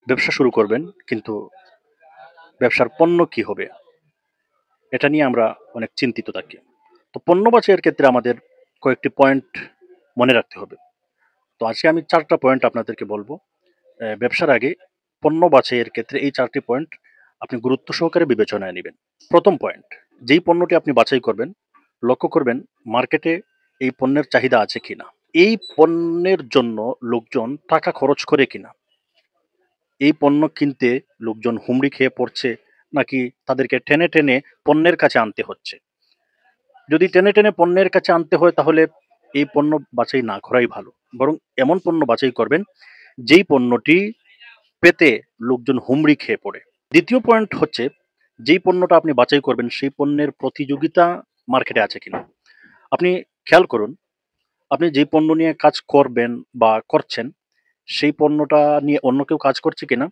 ব্যবসা শুরু করবেন, কিন্তু ব্যবসার পণ্য কি হবে? এটা নিয়ে আমরা অনেক চিন্তিত থাকি। তো পণ্য বাছাইয়ের ক্ষেত্রে আমাদের কয়েকটি পয়েন্ট মনে রাখতে হবে। তো আজকে আমি ৪ টা পয়েন্ট আপনাদেরকে বলব। ব্যবসার আগে পণ্য বাছাইয়ের ক্ষেত্রে এই ৪ টি পয়েন্ট আপনি গুরুত্ব সহকারে বিবেচনায় নিবেন। ১ম পয়েন্ট, যেই পণ্যটি আপনি বাছাই করবেন, লক্ষ্য করবেন মার্কেটে এই পণ্যের চাহিদা আছে কিনা? এই পণ্যের জন্য লোকজন টাকা খরচ করে কিনা? এই পণ্য কিনতে লোকজন হুমড়ি খেয়ে পড়ছে, নাকি তাদেরকে টেনে, টেনে পণ্যের কাছে আনতে হচ্ছে? যদি টেনে, টেনে পণ্যের কাছে আনতে হয়, তাহলে এই পণ্য বাছাই না করাই ভালো। বরং এমন পণ্য বাছাই করবেন যেই পণ্যটি পেতে লোকজন হুমড়ি খেয়ে পড়ে। ২য় পয়েন্ট হচ্ছে, যেই পণ্যটা আপনি বাছাই করবেন সেই পণ্যের প্রতিযোগিতা মার্কেটে আছে কিনা? আপনি খেয়াল করুন, আপনি যেই পণ্য নিয়ে কাজ করবেন বা করছেন, সেই পণ্যটা নিয়ে অন্য কেউ কাজ করছে কিনা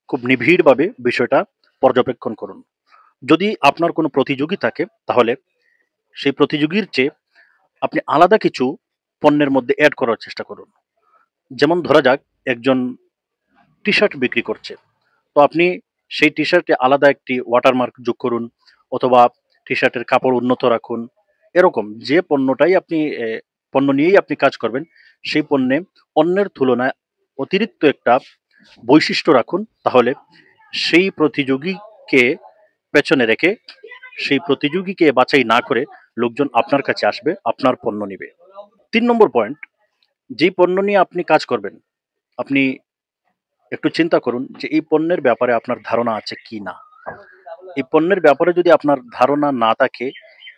খুব নিবিড়ভাবে বিষয়টা পর্যবেক্ষণ করুন। যদি আপনার কোনো প্রতিযোগী থাকে, তাহলে সেই প্রতিযোগীর চেয়ে আপনি আলাদা কিছু পণ্যের মধ্যে এড করার চেষ্টা করুন। যেমন ধরা যাক, একজন টি-শার্ট বিক্রি করছে। তো আপনি সেই টি-শার্টে আলাদা একটি ওয়াটারমার্ক যোগ করুন, অথবা টি-শার্টের কাপড় উন্নত রাখুন। এরকম যে পণ্যটাই আপনি পণ্য নিয়েই আপনি কাজ করবেন, সেই পণ্যে অন্যের তুলনায় অতিরিক্ত একটা বৈশিষ্ট্য রাখুন। তাহলে সেই প্রতিযোগীকে পেছনে রেখে, সেই প্রতিযোগীকে বাছাই না করে লোকজন আপনার কাছে আসবে, আপনার পণ্য নিবে। ৩ নম্বর পয়েন্ট, যেই পণ্য নিয়ে আপনি কাজ করবেন, আপনি একটু চিন্তা করুন যে এই পণ্যের ব্যাপারে আপনার ধারণা আছে কি না? এই পণ্যের ব্যাপারে যদি আপনার ধারণা না থাকে,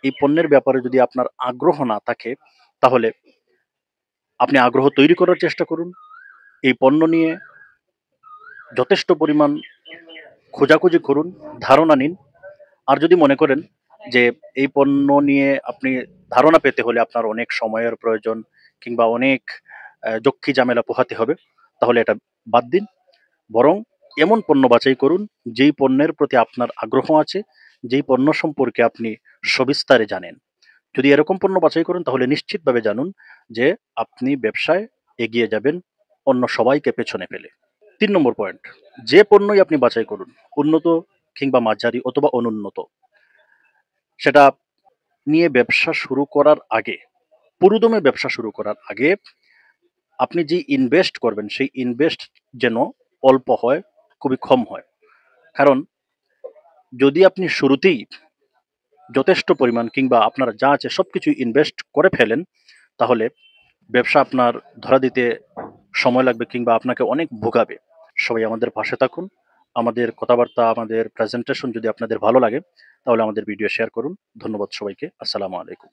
এই পণ্যের ব্যাপারে যদি আপনার আগ্রহ না থাকে, তাহলে আপনি আগ্রহ তৈরি করার চেষ্টা করুন। এই পণ্য নিয়ে যথেষ্ট পরিমাণ খোঁজাখুঁজি করুন, ধারণা নিন। আর যদি মনে করেন যে এই পণ্য নিয়ে আপনি ধারণা পেতে হলে আপনার অনেক সময়ের প্রয়োজন, কিংবা অনেক যক্ষী ঝামেলা পোহাতে হবে, তাহলে এটা বাদ দিন। বরং এমন পণ্য বাছাই করুন যেই পণ্যের প্রতি আপনার আগ্রহ আছে, যেই পণ্য সম্পর্কে আপনি সবিস্তারে জানেন। যদি এরকম পণ্য বাছাই করেন, তাহলে নিশ্চিতভাবে জানুন যে আপনি ব্যবসায় এগিয়ে যাবেন অন্য সবাইকে পেছনে ফেলে। ৩ নম্বর পয়েন্ট, যে পণ্যই আপনি বাছাই করুন, উন্নত কিংবা মাঝারি অথবা অনুন্নত, সেটা নিয়ে ব্যবসা শুরু করার আগে, পুরোদমে ব্যবসা শুরু করার আগে আপনি যে ইনভেস্ট করবেন, সেই ইনভেস্ট যেন অল্প হয়, খুবই কম হয়। কারণ যদি আপনি শুরুতেই যথেষ্ট পরিমাণ কিংবা আপনার যা আছে সবকিছু ইনভেস্ট করে ফেলেন, তাহলে ব্যবসা আপনার ধরা দিতে সময় লাগবে, কিংবা আপনাকে অনেক ভোগাবে। সবাই আমাদের পাশে থাকুন। আমাদের কথাবার্তা, আমাদের প্রেজেন্টেশন যদি আপনাদের ভালো লাগে, তাহলে আমাদের ভিডিও শেয়ার করুন। ধন্যবাদ সবাইকে। আসসালামু আলাইকুম।